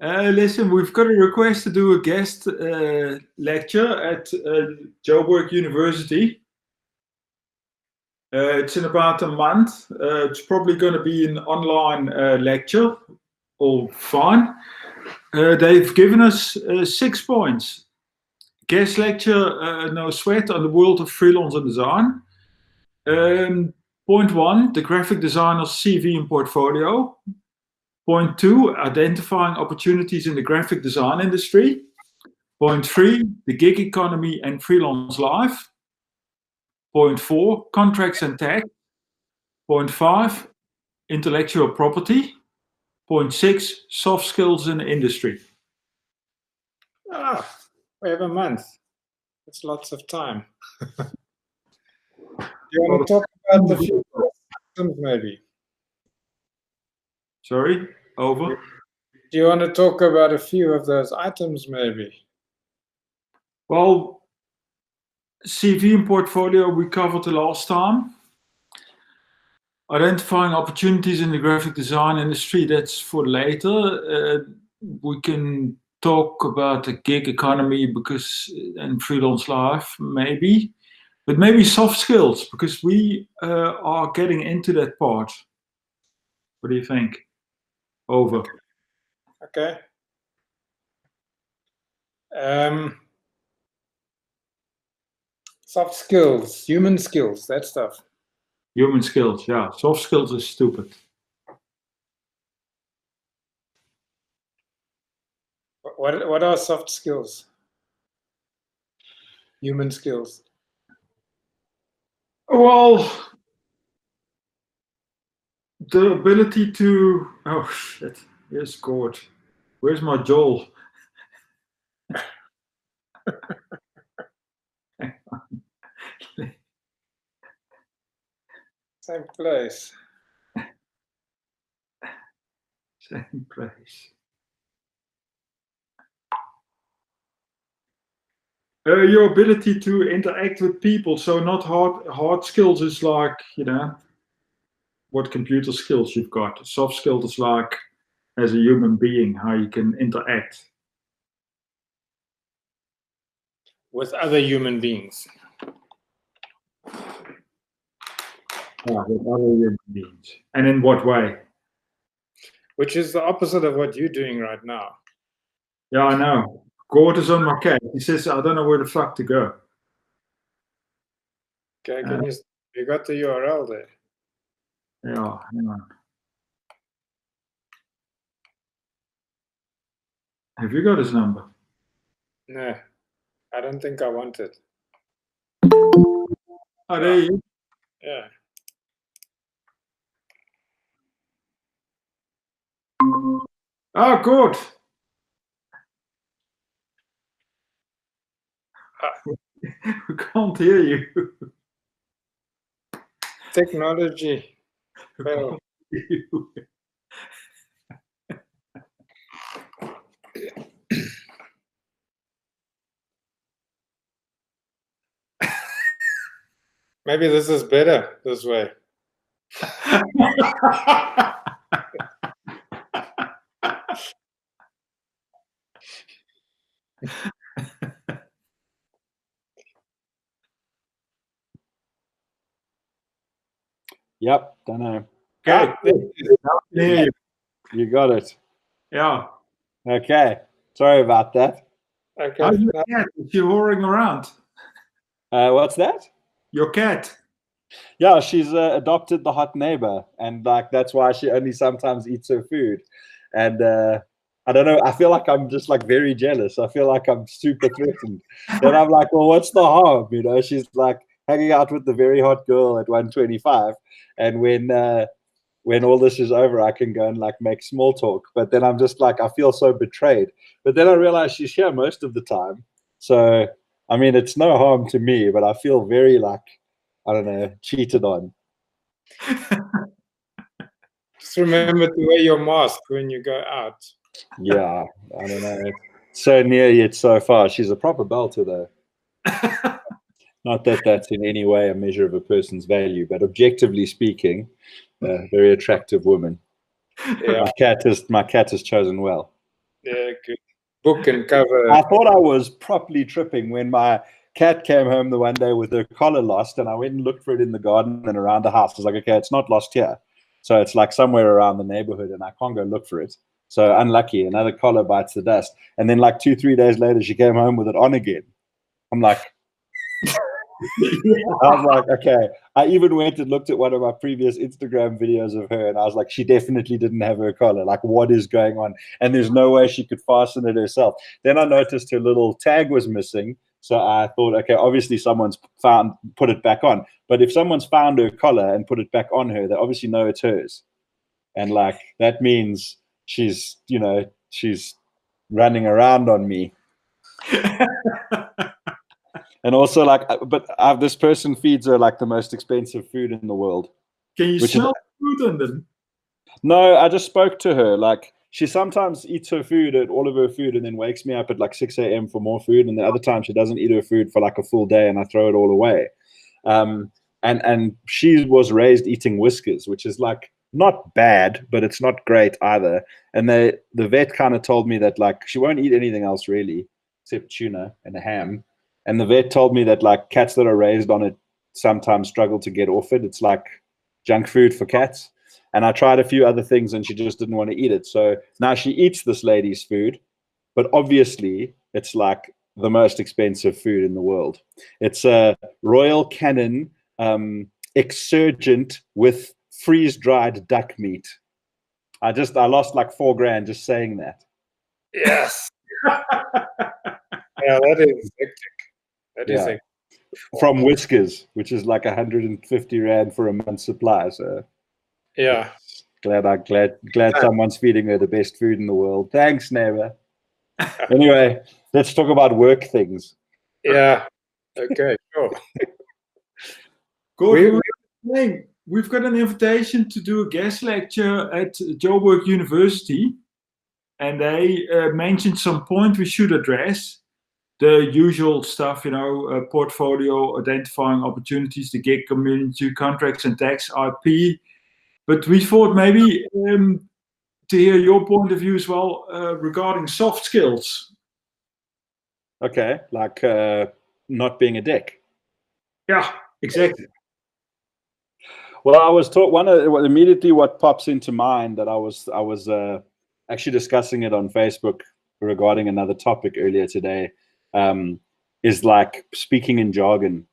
Listen, we've got a request to do a guest lecture at Joburg University. It's in about a month. It's probably going to be an online lecture. All fine. They've given us 6 points. Guest lecture, no sweat, on the world of freelance and design. Point 1, the graphic designer's CV and portfolio. Point 2, identifying opportunities in the graphic design industry. Point 3, the gig economy and freelance life. Point 4, contracts and tech. Point 5, intellectual property. Point 6, soft skills in the industry. We have a month. It's lots of time. Do you want to talk about the few items, maybe? Sorry, over. Do you want to talk about a few of those items, maybe? Well, CV and portfolio we covered the last time. Identifying opportunities in the graphic design industry, that's for later. We can talk about the gig economy and freelance life, maybe. But maybe soft skills, because we are getting into that part. What do you think? Over. Okay. Soft skills, human skills, that stuff. Human skills, yeah. Soft skills is stupid. What are soft skills? Human skills. Well, the ability to... Oh, shit. Here's Gord. Where's my Joel? Same place. Same place. Your ability to interact with people. So not hard skills is like, what computer skills you've got. Soft skills is like, as a human being, how you can interact. With other human beings. Yeah, with other human beings. And in what way? Which is the opposite of what you're doing right now. Yeah, I know. Gord is on my case. He says, I don't know where the fuck to go. Okay, you got the URL there. Yeah, hang on. Have you got his number? No, I don't think I want it. Oh, there you go. Yeah. Oh, good. We can't hear you. Technology. Well, maybe this is better this way. Yep, don't know. Okay, there you got it. Yeah. Okay, sorry about that. Okay. How's your cat? Is she whoring around? What's that? Your cat? Yeah, she's adopted the hot neighbor, and like that's why she only sometimes eats her food. And I don't know. I feel like I'm just like very jealous. I feel like I'm super threatened. And I'm like, well, what's the harm? She's like hanging out with the very hot girl at 125, and when all this is over, I can go and like make small talk. But then I'm just like, I feel so betrayed. But then I realize she's here most of the time. So, I mean, it's no harm to me, but I feel very like, I don't know, cheated on. Just remember to wear your mask when you go out. Yeah, I don't know. So near yet so far. She's a proper belter though. Not that that's in any way a measure of a person's value, but objectively speaking, a very attractive woman. Yeah. My cat has chosen well. Yeah, good. Book and cover. I thought I was properly tripping when my cat came home the one day with her collar lost, and I went and looked for it in the garden and around the house. I was like, okay, it's not lost here. So it's like somewhere around the neighborhood, and I can't go look for it. So unlucky, another collar bites the dust. And then like 2-3 days later, she came home with it on again. I'm like, I was like, okay. I even went and looked at one of my previous Instagram videos of her, and I was like, she definitely didn't have her collar. Like, what is going on? And there's no way she could fasten it herself. Then I noticed her little tag was missing. So I thought, okay, obviously someone's put it back on. But if someone's found her collar and put it back on her, they obviously know it's hers. And like, that means she's running around on me. And also, like, but this person feeds her like the most expensive food in the world. Can you smell food on them? No, I just spoke to her. Like, she sometimes eats her food, all of her food, and then wakes me up at like 6 a.m. for more food. And the other time she doesn't eat her food for like a full day, and I throw it all away. And she was raised eating Whiskers, which is like not bad, but it's not great either. And the vet kind of told me that like she won't eat anything else really, except tuna and a ham. And the vet told me that like cats that are raised on it sometimes struggle to get off it. It's like junk food for cats. And I tried a few other things and she just didn't want to eat it. So now she eats this lady's food, but obviously it's like the most expensive food in the world. It's a Royal Canin Exsurgent with freeze-dried duck meat. I lost like $4,000 just saying that. Yes. Yeah, that is hectic. That is hectic. From Whiskers, which is like 150 Rand for a month's supply. So yeah, glad someone's feeding her the best food in the world. Thanks, neighbor. Anyway, let's talk about work things. Yeah. Okay, sure. Gordon, we've got an invitation to do a guest lecture at Joburg University, and they mentioned some point we should address. The usual stuff, portfolio, identifying opportunities, the gig community, contracts and tax, IP. But we thought maybe to hear your point of view as well regarding soft skills. Okay, like not being a dick. Yeah, exactly. Well, I was taught immediately what pops into mind that I was actually discussing it on Facebook regarding another topic earlier today. Is like speaking in jargon.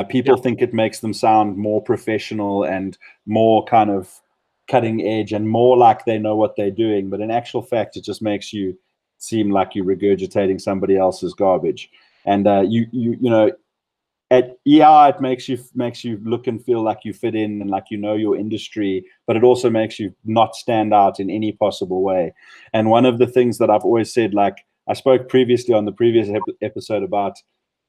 People think it makes them sound more professional and more kind of cutting edge and more like they know what they're doing. But in actual fact, it just makes you seem like you're regurgitating somebody else's garbage. And at EI, it makes you look and feel like you fit in and like you know your industry, but it also makes you not stand out in any possible way. And one of the things that I've always said, like, I spoke previously on the previous episode about,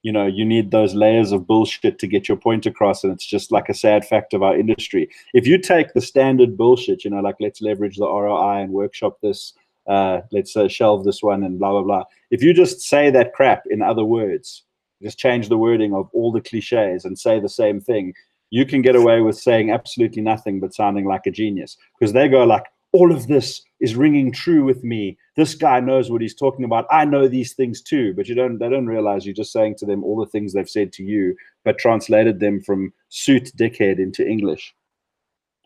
you need those layers of bullshit to get your point across. And it's just like a sad fact of our industry. If you take the standard bullshit, like let's leverage the ROI and workshop this, let's shelve this one and blah, blah, blah. If you just say that crap in other words, just change the wording of all the cliches and say the same thing, you can get away with saying absolutely nothing but sounding like a genius. Because they go like, all of this is ringing true with me. This guy knows what he's talking about. I know these things too, but they don't realize you're just saying to them all the things they've said to you, but translated them from suit dickhead into English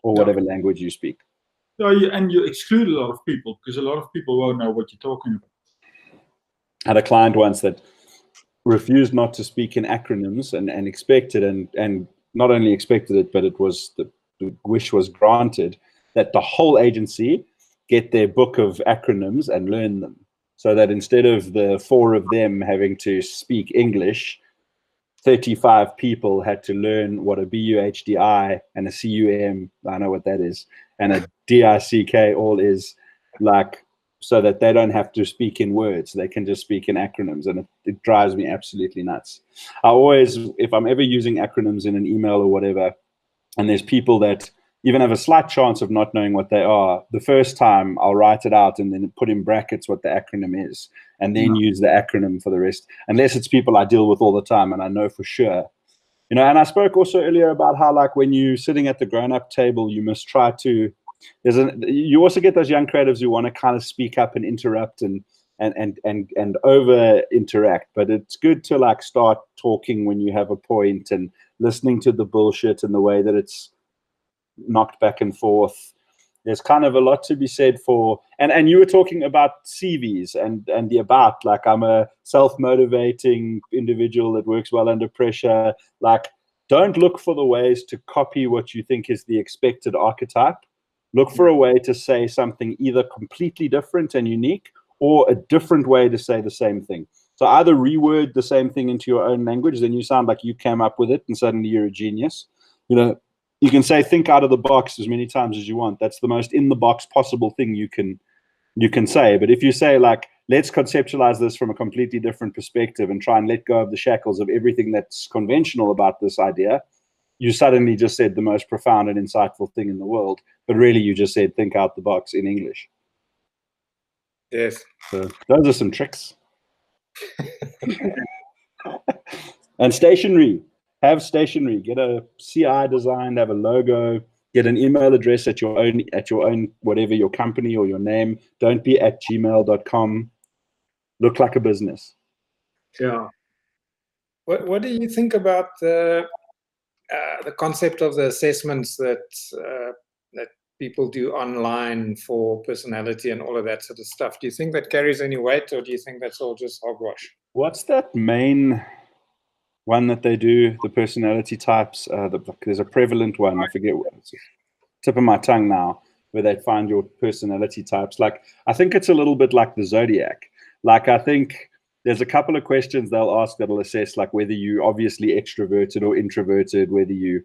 or whatever language you speak. So you exclude a lot of people because a lot of people won't know what you're talking about. I had a client once that refused not to speak in acronyms and expected and not only expected it, but it was the wish was granted that the whole agency get their book of acronyms and learn them, so that instead of the 4 of them having to speak English, 35 people had to learn what a BUHDI and a CUM, I know what that is, and a DICK all is, like, so that they don't have to speak in words. They can just speak in acronyms, and it drives me absolutely nuts. I always, if I'm ever using acronyms in an email or whatever, and there's people that even have a slight chance of not knowing what they are, the first time I'll write it out and then put in brackets what the acronym is, and then use the acronym for the rest, unless it's people I deal with all the time and I know for sure. And I spoke also earlier about how, like, when you're sitting at the grown-up table, you must try to you also get those young creatives who want to kind of speak up and interrupt and over interact, but it's good to like start talking when you have a point and listening to the bullshit and the way that it's knocked back and forth. There's kind of a lot to be said for, and you were talking about CVs and the about, like, I'm a self-motivating individual that works well under pressure. Like, don't look for the ways to copy what you think is the expected archetype. Look for a way to say something either completely different and unique, or a different way to say the same thing. So either reword the same thing into your own language, then you sound like you came up with it and suddenly you're a genius. You know, you can say think out of the box as many times as you want. That's the most in the box possible thing you can say. But if you say, like, let's conceptualize this from a completely different perspective and try and let go of the shackles of everything that's conventional about this idea, you suddenly just said the most profound and insightful thing in the world. But really you just said think out the box in English. Yes. So those are some tricks. And stationery. Have stationery. Get a CI designed, have a logo, get an email address at your own whatever, your company or your name. Don't be at gmail.com. Look like a business. Yeah. What do you think about the concept of the assessments that people do online for personality and all of that sort of stuff? Do you think that carries any weight, or do you think that's all just hogwash? What's that main one that they do, the personality types? There's a prevalent one, I forget what it's, tip of my tongue now, where they find your personality types. Like, I think it's a little bit like the Zodiac. Like, I think there's a couple of questions they'll ask that'll assess, like, whether you obviously extroverted or introverted, whether you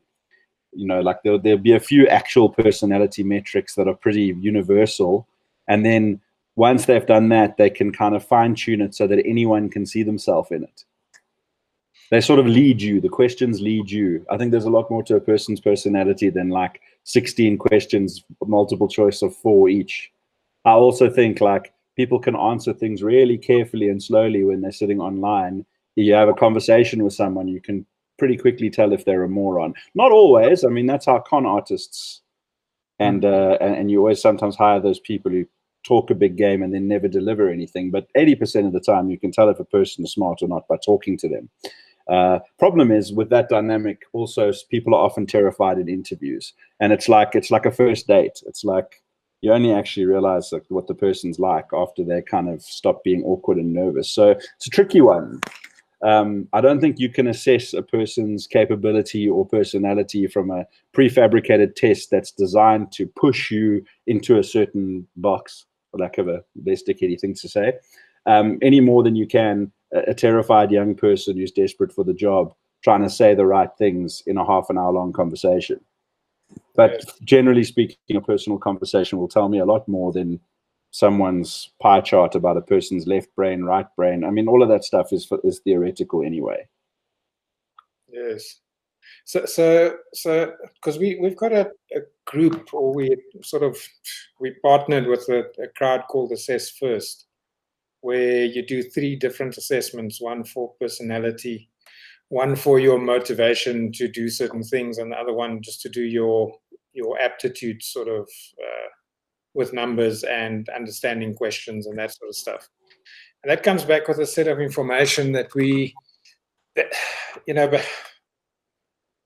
know, like there'll be a few actual personality metrics that are pretty universal. And then once they've done that, they can kind of fine tune it so that anyone can see themselves in it. They sort of lead you. The questions lead you. I think there's a lot more to a person's personality than like 16 questions, multiple choice of 4 each. I also think like people can answer things really carefully and slowly when they're sitting online. You have a conversation with someone, you can pretty quickly tell if they're a moron. Not always. I mean, that's how con artists and you always sometimes hire those people who talk a big game and then never deliver anything. But 80% of the time, you can tell if a person is smart or not by talking to them. Problem is with that dynamic, also people are often terrified in interviews, and it's like a first date. It's like you only actually realize like what the person's like after they kind of stop being awkward and nervous. So it's a tricky one. I don't think you can assess a person's capability or personality from a prefabricated test that's designed to push you into a certain box, for lack of a less dickheady thing to say, any more than you can a terrified young person who's desperate for the job trying to say the right things in a half-an-hour long conversation. But generally speaking, a personal conversation will tell me a lot more than someone's pie chart about a person's left brain, right brain. I mean, all of that stuff is theoretical anyway. Yes. So because we've got a group, or we partnered with a crowd called Assess First, where you do 3 different assessments: one for personality, one for your motivation to do certain things, and the other one just to do your aptitude sort of with numbers and understanding questions and that sort of stuff. And that comes back with a set of information that but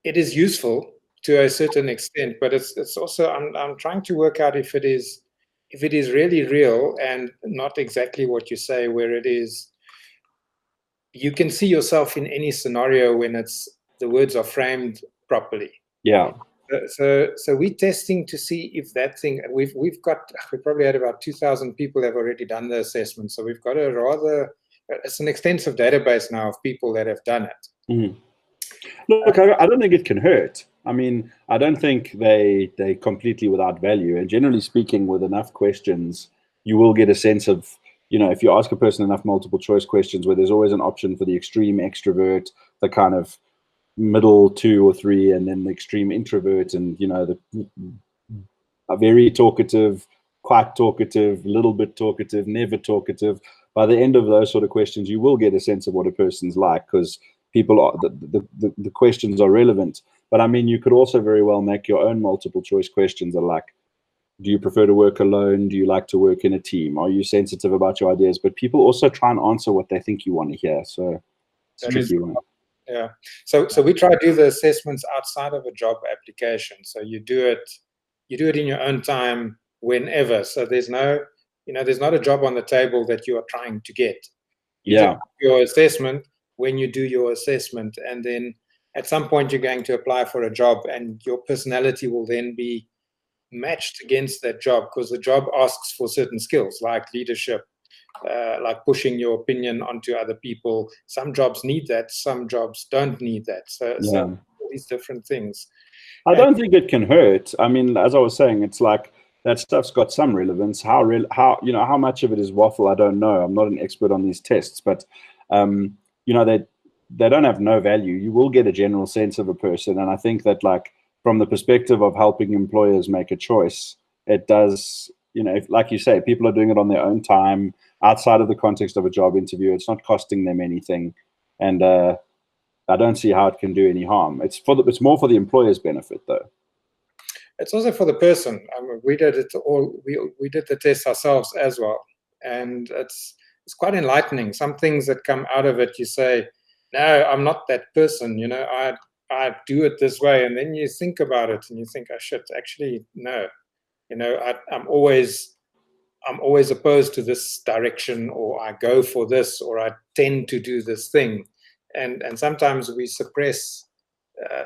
it is useful to a certain extent, but it's also, I'm trying to work out if it is really real and not exactly what you say, where it is, you can see yourself in any scenario when the words are framed properly. Yeah. So we're testing to see if that thing, we probably had about 2,000 people have already done the assessment. So we've got it's an extensive database now of people that have done it. Mm-hmm. Look, I don't think it can hurt. I mean, I don't think they completely without value. And generally speaking, with enough questions, you will get a sense of, if you ask a person enough multiple choice questions where there's always an option for the extreme extrovert, the kind of middle 2 or 3, and then the extreme introvert, and a very talkative, quite talkative, little bit talkative, never talkative. By the end of those sort of questions, you will get a sense of what a person's like, because people are the questions are relevant. But I mean, you could also very well make your own multiple choice questions are like, do you prefer to work alone? Do you like to work in a team? Are you sensitive about your ideas? But people also try and answer what they think you want to hear. So it's a tricky one. Yeah. So we try to do the assessments outside of a job application. So you do it in your own time whenever. So there's not a job on the table that you are trying to get. You do your assessment when you do your assessment, and then at some point you're going to apply for a job, and your personality will then be matched against that job, because the job asks for certain skills like leadership, like pushing your opinion onto other people. Some jobs need that, some jobs don't need that. So all these different things. I don't think it can hurt. I mean, as I was saying, it's like that stuff's got some relevance. How much of it is waffle, I don't know. I'm not an expert on these tests, but they don't have no value. You will get a general sense of a person, and I think that, like, from the perspective of helping employers make a choice, it does. If, like you say, people are doing it on their own time, outside of the context of a job interview. It's not costing them anything, and I don't see how it can do any harm. It's more for the employer's benefit, though. It's also for the person. I mean, we did it all. We did the test ourselves as well, and it's quite enlightening. Some things that come out of it, you say, "No, I'm not that person." I do it this way, and then you think about it, and you think, "I should actually no." I'm always opposed to this direction, or I go for this, or I tend to do this thing, and sometimes we suppress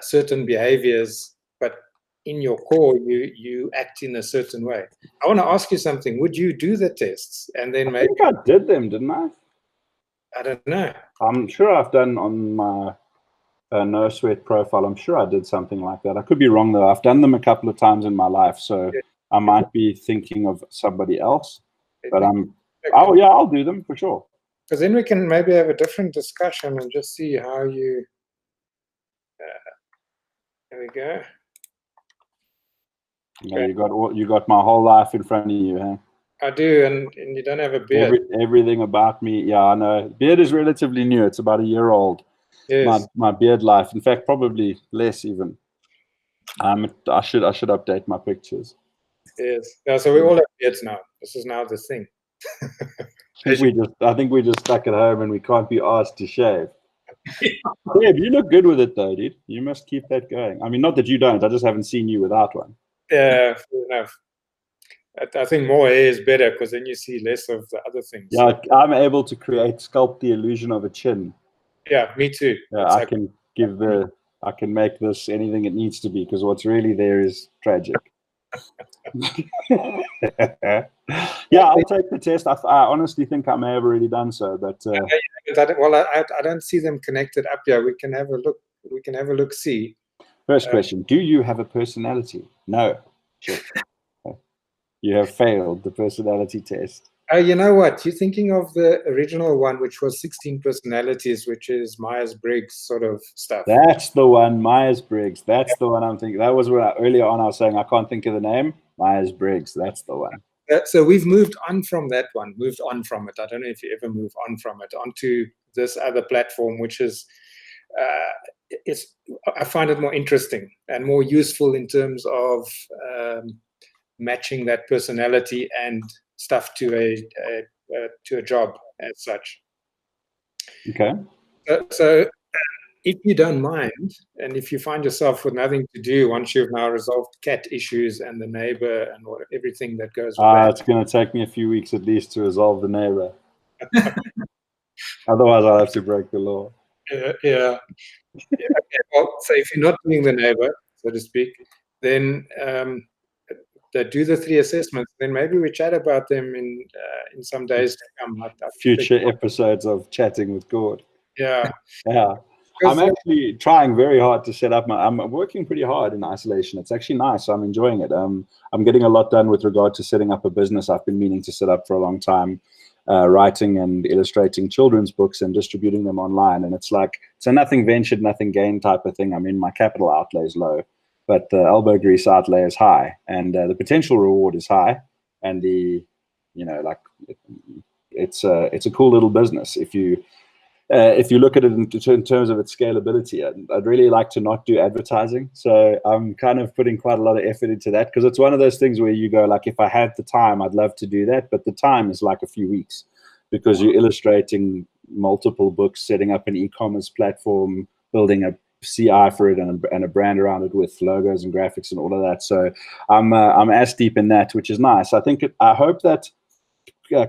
certain behaviors, but in your core, you act in a certain way. I want to ask you something. Would you do the tests and then maybe? I think I did them, didn't I? I don't know. I'm sure I've done on my No Sweat profile. I'm sure I did something like that. I could be wrong, though. I've done them a couple of times in my life, so I might be thinking of somebody else. But I'll do them for sure. Because then we can maybe have a different discussion and just see how you. There we go. Yeah, you got my whole life in front of you, huh? I do, and you don't have a beard. Everything about me, yeah, I know. Beard is relatively new. It's about a year old. Yes. My beard life. In fact, probably less even. I should update my pictures. Yes. Yeah, so we all have beards now. This is now the thing. I think we just stuck at home and we can't be asked to shave. Yeah, you look good with it, though, dude. You must keep that going. I mean, not that you don't. I just haven't seen you without one. Yeah, fair enough. I think more hair is better, because then you see less of the other things. Yeah, I'm able to sculpt the illusion of a chin. Yeah, me too. Yeah, exactly. I can make this anything it needs to be, because what's really there is tragic. Yeah, I'll take the test. I honestly think I may have already done so, but I don't see them connected up here. We can have a look. We can have a look. See. First question: do you have a personality? No. Sure. You have failed the personality test. You know what? You're thinking of the original one, which was 16 personalities, which is Myers-Briggs sort of stuff. That's the one, Myers-Briggs. That's the one I'm thinking. That was where earlier on I was saying I can't think of the name. Myers-Briggs. That's the one. So we've moved on from that one. Moved on from it. I don't know if you ever move on from it onto this other platform, which is I find it more interesting and more useful in terms of matching that personality and stuff to a job as such. Okay. So if you don't mind, and if you find yourself with nothing to do once you've now resolved cat issues and the neighbor and everything that goes with that. It's going to take me a few weeks at least to resolve the neighbor. Otherwise, I'll have to break the law. Yeah. Okay. Well, so if you're not doing the neighbor, so to speak, then do the 3 assessments. Then maybe we chat about them in some days to come. Future episodes of Chatting with Gord. Yeah. Yeah. I'm actually trying very hard to set up I'm working pretty hard in isolation. It's actually nice. I'm enjoying it. I'm getting a lot done with regard to setting up a business I've been meaning to set up for a long time, writing and illustrating children's books and distributing them online. And it's a nothing ventured, nothing gained type of thing. I mean, my capital outlay is low, but the elbow grease outlay is high, and the potential reward is high. And it's a cool little business if you if you look at it in terms of its scalability, I'd really like to not do advertising. So I'm kind of putting quite a lot of effort into that, because it's one of those things where you go like, if I had the time, I'd love to do that. But the time is like a few weeks, because you're illustrating multiple books, setting up an e-commerce platform, building a CI for it and a brand around it with logos and graphics and all of that. So I'm as deep in that, which is nice. I hope that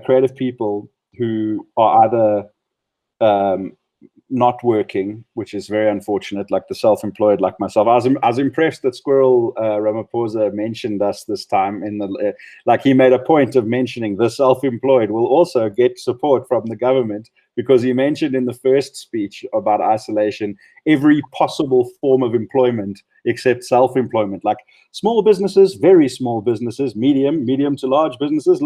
creative people who are either not working, which is very unfortunate, like the self-employed like myself. I was impressed that Squirrel Ramaphosa mentioned us this time in the like he made a point of mentioning the self-employed will also get support from the government, because he mentioned in the first speech about isolation every possible form of employment except self-employment, like small businesses, very small businesses, medium to large businesses,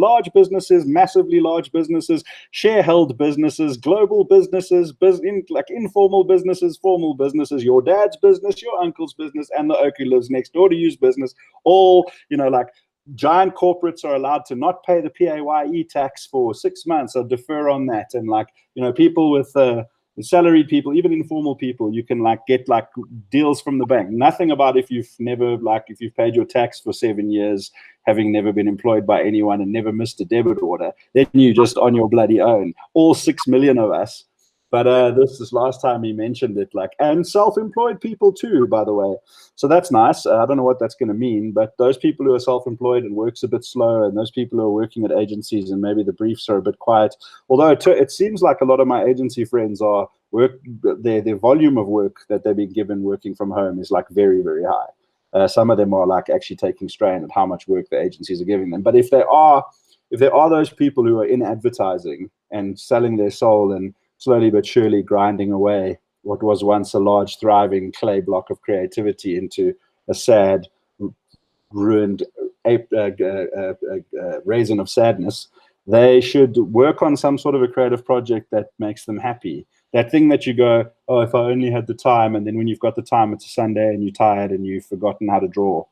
massively large businesses, share-held businesses, global businesses, like informal businesses, formal businesses, your dad's business, your uncle's business, and the oak who lives next door to you's business. All, like giant corporates are allowed to not pay the PAYE tax for 6 months or defer on that. And like, people with salaried people, even informal people, you can like get like deals from the bank. Nothing about if you've paid your tax for 7 years, having never been employed by anyone and never missed a debit order, then you just on your bloody own. All 6 million of us. But this is last time he mentioned it, like, and self-employed people too, by the way. So that's nice. I don't know what that's going to mean, but those people who are self-employed and works a bit slow, and those people who are working at agencies and maybe the briefs are a bit quiet, although it seems like a lot of my agency friends are their volume of work that they've been given working from home is like very, very high. Some of them are like actually taking strain at how much work the agencies are giving them. But if there are those people who are in advertising and selling their soul and slowly but surely grinding away what was once a large, thriving clay block of creativity into a sad, ruined raisin of sadness, they should work on some sort of a creative project that makes them happy. That thing that you go, oh, if I only had the time, and then when you've got the time, it's a Sunday and you're tired and you've forgotten how to draw.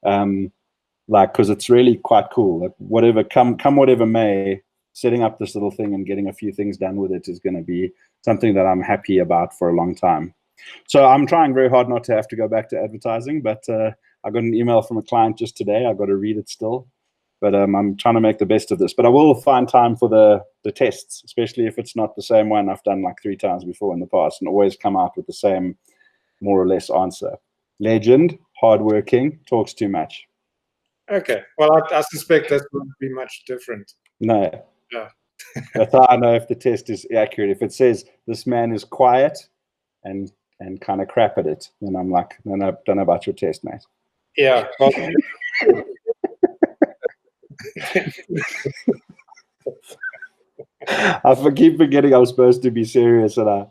Because it's really quite cool. Like whatever, come whatever may, setting up this little thing and getting a few things done with it is going to be something that I'm happy about for a long time. So I'm trying very hard not to have to go back to advertising, but I got an email from a client just today. I got to read it still, but I'm trying to make the best of this. But I will find time for the tests, especially if it's not the same one I've done like 3 times before in the past, and always come out with the same more or less answer. Legend, hardworking, talks too much. Okay. Well, I suspect that won't be much different. No. Yeah. That's how I know if the test is accurate. If it says this man is quiet and kind of crap at it, then I'm like, no, don't know about your test, mate. Yeah. Well, I keep forgetting I'm supposed to be serious, and I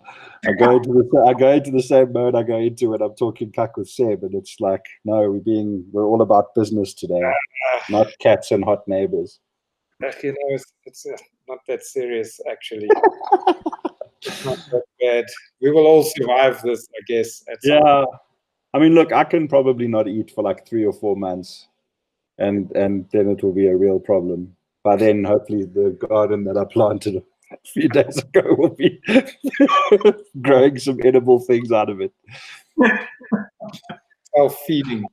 go into the same mode I go into when I'm talking cuck with Seb, and it's like, no, we're all about business today, not cats and hot neighbors. It's not that serious, actually. It's not that bad. We will all survive this, I guess. Yeah. I mean, look, I can probably not eat for like 3 or 4 months, and then it will be a real problem. By then, hopefully, the garden that I planted a few days ago will be growing some edible things out of it. Self-feeding.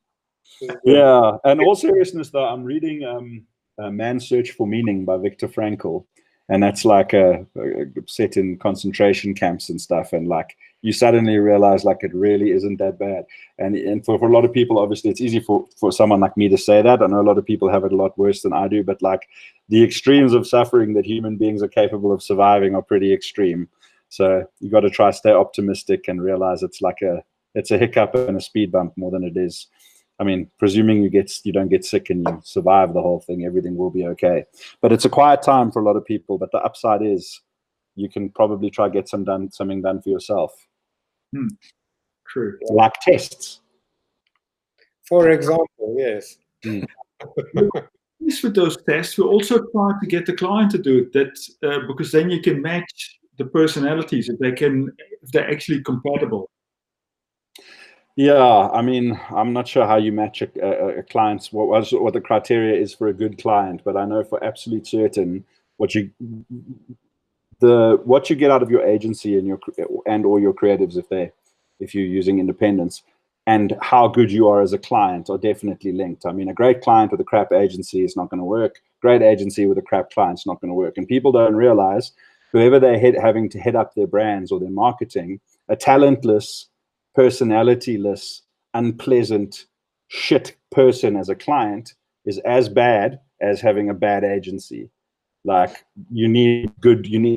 Yeah. And all seriousness, though, I'm reading Man's Search for Meaning by Viktor Frankl, and that's like a set in concentration camps and stuff, and like you suddenly realize like it really isn't that bad, and for a lot of people, obviously it's easy for someone like me to say that. I know a lot of people have it a lot worse than I do, but like the extremes of suffering that human beings are capable of surviving are pretty extreme. So you got to try stay optimistic and realize it's a hiccup and a speed bump more than it is. I mean, presuming you don't get sick and you survive the whole thing, everything will be okay. But it's a quiet time for a lot of people. But the upside is you can probably try get something done for yourself. True. Like tests. For example, yes. With those tests, we also try to get the client to do it. Because then you can match the personalities if they're actually compatible. Yeah, I mean, I'm not sure how you match a client's what the criteria is for a good client, but I know for absolute certain what you get out of your agency and or your creatives if you're using independence, and how good you are as a client are definitely linked. I mean, a great client with a crap agency is not going to work. Great agency with a crap client is not going to work. And people don't realize whoever they're having to head up their brands or their marketing, a talentless, personality-less, unpleasant, shit person as a client is as bad as having a bad agency. Like you need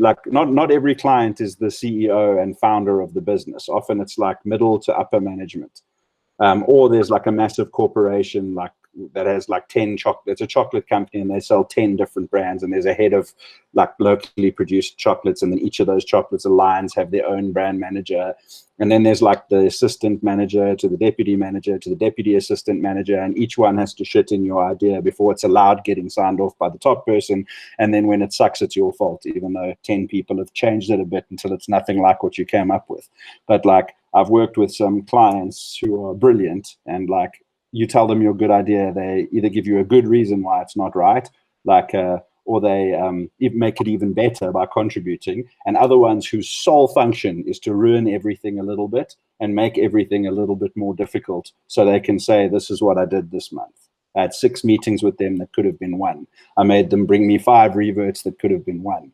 like not every client is the CEO and founder of the business. Often it's like middle to upper management. Or there's like a massive corporation like that has like 10 it's a chocolate company and they sell 10 different brands, and there's a head of like locally produced chocolates, and then each of those chocolates lines have their own brand manager, and then there's like the assistant manager to the deputy manager to the deputy assistant manager, and each one has to shit in your idea before it's allowed getting signed off by the top person, and then when it sucks it's your fault, even though 10 people have changed it a bit until it's nothing like what you came up with. But like I've worked with some clients who are brilliant, and like you tell them your good idea, they either give you a good reason why it's not right, like, or they make it even better by contributing. And other ones whose sole function is to ruin everything a little bit and make everything a little bit more difficult, so they can say, this is what I did this month. I had 6 meetings with them that could have been 1. I made them bring me 5 reverts that could have been 1.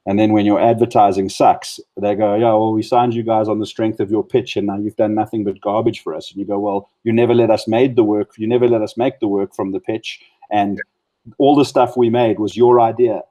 And then when your advertising sucks, they go, yeah, well, we signed you guys on the strength of your pitch, and now you've done nothing but garbage for us. And you go, well, you never let us make the work. You never let us make the work from the pitch. And all the stuff we made was your idea.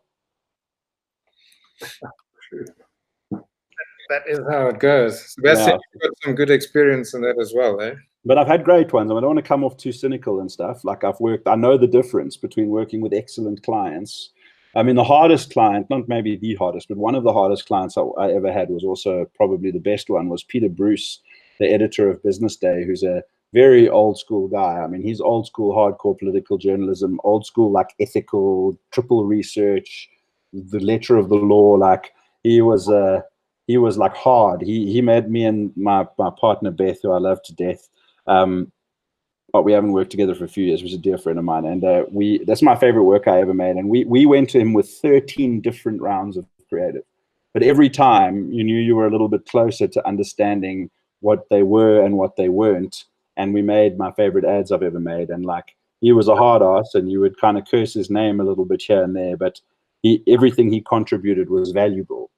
That is how it goes. Sebastian, you've got some good experience in that as well, eh? But I've had great ones. I don't want to come off too cynical and stuff. Like I know the difference between working with excellent clients. I mean, the hardest client, not maybe the hardest, but one of the hardest clients I ever had was also probably the best one, was Peter Bruce, the editor of Business Day, who's a very old school guy. I mean, he's old school, hardcore political journalism, old school, like ethical, triple research, the letter of the law. Like he was like hard. He made me and my partner, Beth, who I love to death, but we haven't worked together for a few years, was a dear friend of mine. And that's my favorite work I ever made. And we went to him with 13 different rounds of creative. But every time you knew you were a little bit closer to understanding what they were and what they weren't. And we made my favorite ads I've ever made. And like, he was a hard ass, and you would kind of curse his name a little bit here and there, but everything he contributed was valuable.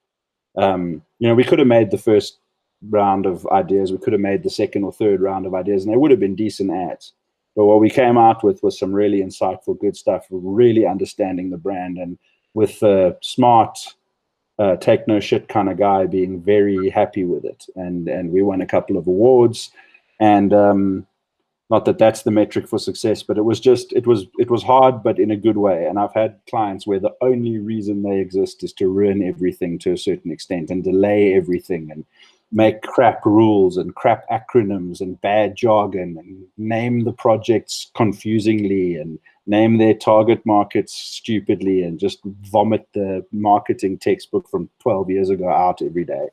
You know, we could have made the first round of ideas, we could have made the second or third round of ideas, and they would have been decent ads. But what we came out with was some really insightful, good stuff, really understanding the brand, and with a smart, take no shit kind of guy being very happy with it. And we won a couple of awards, and not that that's the metric for success, but it was hard, but in a good way. And I've had clients where the only reason they exist is to ruin everything to a certain extent and delay everything and make crap rules and crap acronyms and bad jargon and name the projects confusingly and name their target markets stupidly and just vomit the marketing textbook from 12 years ago out every day.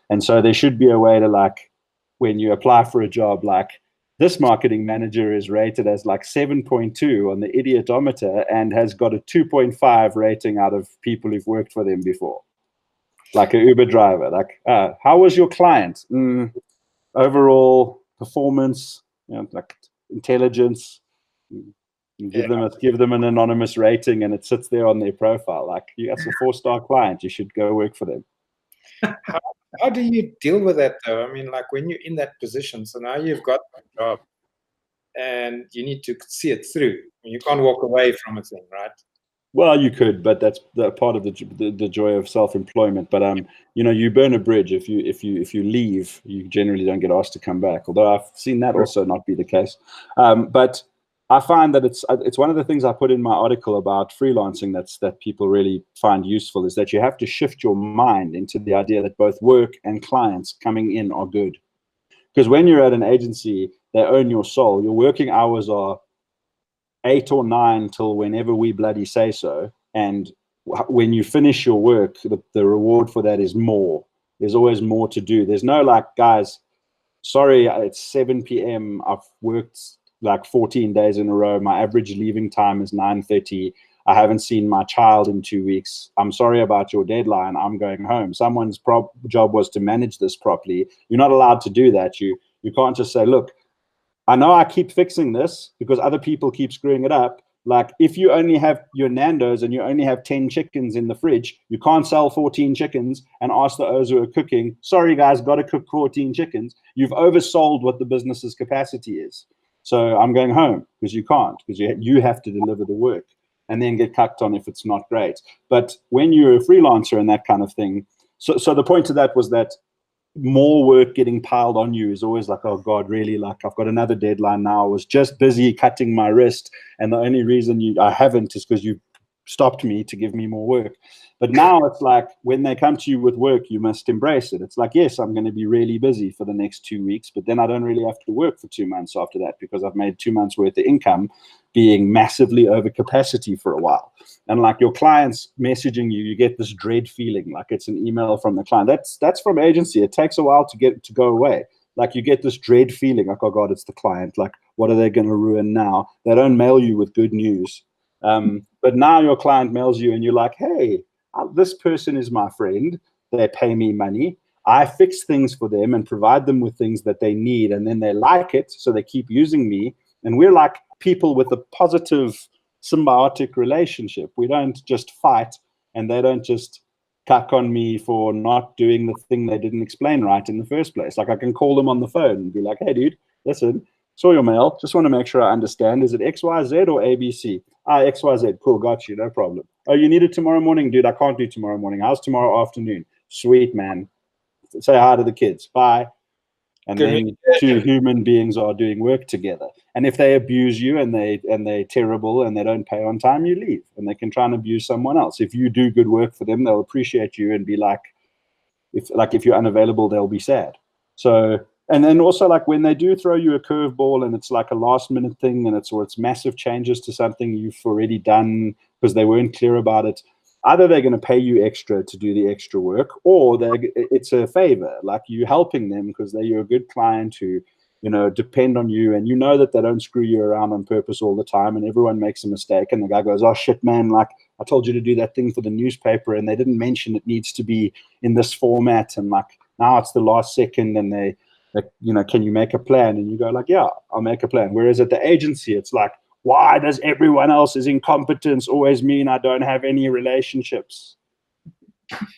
And so there should be a way to, like, when you apply for a job, like, this marketing manager is rated as like 7.2 on the Idiotometer and has got a 2.5 rating out of people who've worked for them before. Like an Uber driver, like, how was your client? Overall performance, you know, like intelligence. Give them an anonymous rating, and it sits there on their profile. Like, that's a 4-star client. You should go work for them. How do you deal with that, though? I mean, like, when you're in that position, so now you've got a job, and you need to see it through. You can't walk away from a thing, right? Well, you could, but that's the part of the joy of self-employment. But you know, you burn a bridge. If you leave, you generally don't get asked to come back. Although I've seen that also not be the case. But I find that it's one of the things I put in my article about freelancing that people really find useful, is that you have to shift your mind into the idea that both work and clients coming in are good. Because when you're at an agency, they own your soul. Your working hours are 8 or 9 till whenever we bloody say so. And when you finish your work, the reward for that is more. There's always more to do. There's no like, guys, sorry, it's 7 p.m. I've worked like 14 days in a row. My average leaving time is 9:30. I haven't seen my child in 2 weeks. I'm sorry about your deadline. I'm going home. Someone's job was to manage this properly. You're not allowed to do that. You can't just say, look, I know I keep fixing this because other people keep screwing it up. Like, if you only have your Nando's and you only have 10 chickens in the fridge, you can't sell 14 chickens and ask those who are cooking, sorry guys, got to cook 14 chickens. You've oversold what the business's capacity is. So I'm going home, because you can't, because you have to deliver the work and then get cucked on if it's not great. But when you're a freelancer and that kind of thing, so the point of that was that more work getting piled on you is always like, oh God, really? Like, I've got another deadline now. I was just busy cutting my wrist, and the only reason I haven't is because you stopped me to give me more work. But now it's like, when they come to you with work, you must embrace it. It's like, yes, I'm going to be really busy for the next 2 weeks, but then I don't really have to work for 2 months after that, because I've made 2 months worth of income being massively over capacity for a while. And like, your clients messaging you, you get this dread feeling like it's an email from the client. That's from agency. It takes a while to go away. Like, you get this dread feeling like, oh God, it's the client. Like, what are they going to ruin now? They don't mail you with good news. But now your client mails you and you're like, hey, this person is my friend. They pay me money. I fix things for them and provide them with things that they need. And then they like it, so they keep using me. And we're like people with a positive symbiotic relationship. We don't just fight, and they don't just cuck on me for not doing the thing they didn't explain right in the first place. Like, I can call them on the phone and be like, hey dude, listen, saw your mail, just want to make sure I understand. Is it XYZ or ABC? XYZ, cool, got you, no problem. Oh, you need it tomorrow morning? Dude, I can't do tomorrow morning. How's tomorrow afternoon? Sweet, man. Say hi to the kids, bye. And then two human beings are doing work together. And if they abuse you and they're terrible and they don't pay on time, you leave, and they can try and abuse someone else. If you do good work for them, they'll appreciate you and be like, if you're unavailable, they'll be sad. So, and then also, like, when they do throw you a curveball and it's like a last minute thing, and it's massive changes to something you've already done because they weren't clear about it, either they're going to pay you extra to do the extra work, or it's a favor, like you helping them because you're a good client who, depend on you, and you know that they don't screw you around on purpose all the time, and everyone makes a mistake, and the guy goes, oh shit, man, like, I told you to do that thing for the newspaper and they didn't mention it needs to be in this format, and like, now it's the last second, and they can you make a plan? And you go like, yeah, I'll make a plan. Whereas at the agency, it's like, why does everyone else's incompetence always mean I don't have any relationships?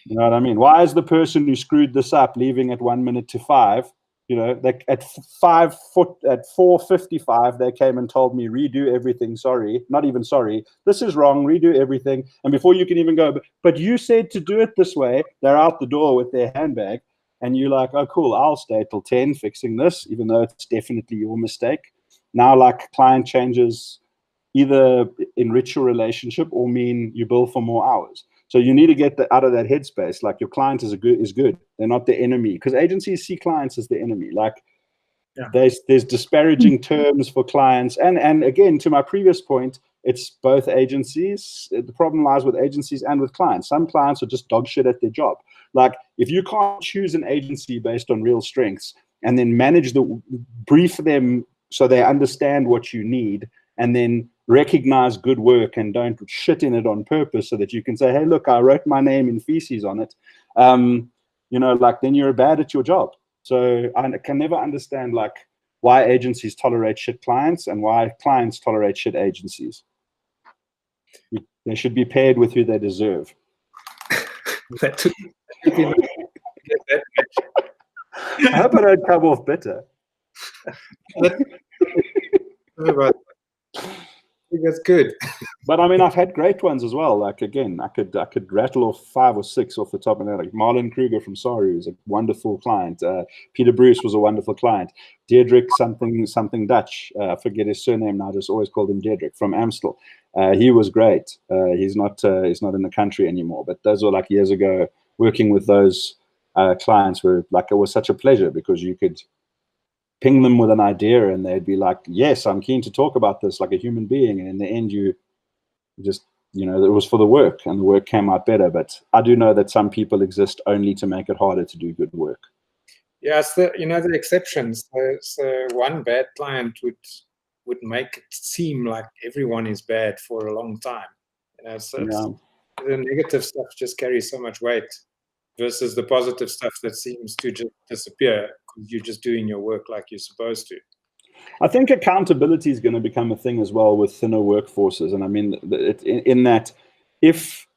You know what I mean? Why is the person who screwed this up leaving at 1 minute to 5? At 4:55, they came and told me, redo everything. Sorry, not even sorry. This is wrong. Redo everything. And before you can even go, but you said to do it this way, they're out the door with their handbag. And you're like, oh, cool, I'll stay till 10 fixing this, even though it's definitely your mistake. Now, like, client changes either enrich your relationship or mean you bill for more hours. So you need to get out of that headspace. Like, your client is good. They're not the enemy, because agencies see clients as the enemy. Like, there's disparaging terms for clients. And again, to my previous point, it's both agencies. The problem lies with agencies and with clients. Some clients are just dog shit at their job. Like, if you can't choose an agency based on real strengths and then brief them so they understand what you need, and then recognize good work and don't shit in it on purpose, so that you can say, hey, look, I wrote my name in feces on it. Then you're bad at your job. So I can never understand, like, why agencies tolerate shit clients and why clients tolerate shit agencies. They should be paired with who they deserve. I hope I don't come off bitter. I think that's good. But I mean, I've had great ones as well. Like, again, I could rattle off 5 or 6 off the top of my head. Like Marlon Kruger from Saru is a wonderful client. Peter Bruce was a wonderful client. Deirdrick something Dutch. I forget his surname now. I just always called him Deirdrick from Amstel. He was great. He's not in the country anymore. But those were like years ago. Working with those clients were like, it was such a pleasure, because you could ping them with an idea and they'd be like, yes, I'm keen to talk about this like a human being. And in the end, you just, it was for the work, and the work came out better. But I do know that some people exist only to make it harder to do good work. Yes, the exceptions. So one bad client would make it seem like everyone is bad for a long time. So Yeah. the negative stuff just carries so much weight versus the positive stuff that seems to just disappear because you're just doing your work like you're supposed to. I think accountability is going to become a thing as well with thinner workforces. And I mean, in that, if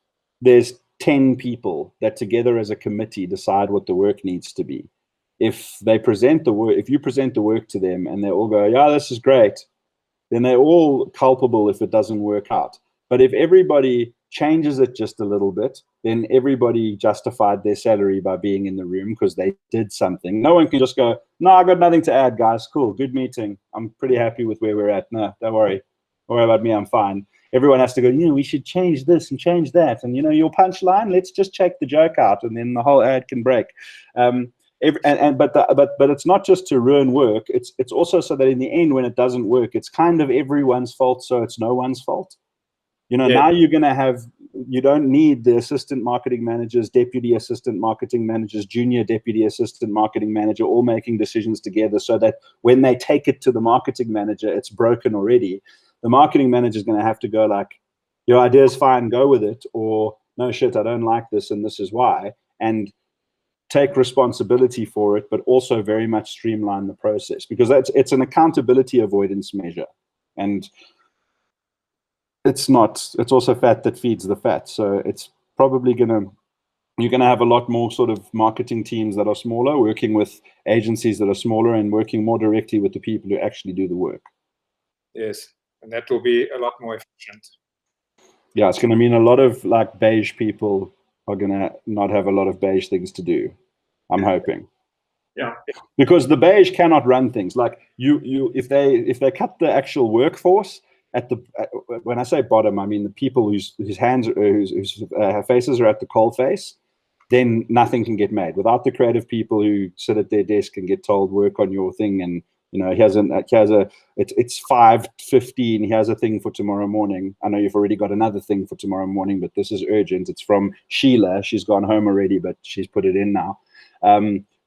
there's 10 people that together as a committee decide what the work needs to be, if they present the work, if you present the work to them and they all go, yeah, this is great, then they're all culpable if it doesn't work out. But if everybody changes it just a little bit, then everybody justified their salary by being in the room because they did something. No one can just go, no, I got nothing to add, guys. Cool, good meeting. I'm pretty happy with where we're at. No, don't worry. Don't worry about me, I'm fine. Everyone has to go, we should change this and change that. And, your punchline, let's just check the joke out and then the whole ad can break. But it's not just to ruin work. It's also so that in the end, when it doesn't work, it's kind of everyone's fault, so it's no one's fault. Now you're going to have, you don't need the assistant marketing managers, deputy assistant marketing managers, junior deputy assistant marketing manager, all making decisions together so that when they take it to the marketing manager, it's broken already. The marketing manager is going to have to go like, your idea is fine, go with it, or no shit, I don't like this and this is why, and take responsibility for it, but also very much streamline the process, because it's an accountability avoidance measure. And it's also fat that feeds the fat. So it's probably you're going to have a lot more sort of marketing teams that are smaller, working with agencies that are smaller and working more directly with the people who actually do the work. Yes, and that will be a lot more efficient. Yeah, it's going to mean a lot of like beige people are going to not have a lot of beige things to do. I'm hoping. Yeah. Because the beige cannot run things. Like if they cut the actual workforce, when I say bottom, I mean the people whose faces are at the coal face, then nothing can get made. Without the creative people who sit at their desk and get told work on your thing, and it's 5:15. He has a thing for tomorrow morning. I know you've already got another thing for tomorrow morning, but this is urgent. It's from Sheila. She's gone home already, but she's put it in now.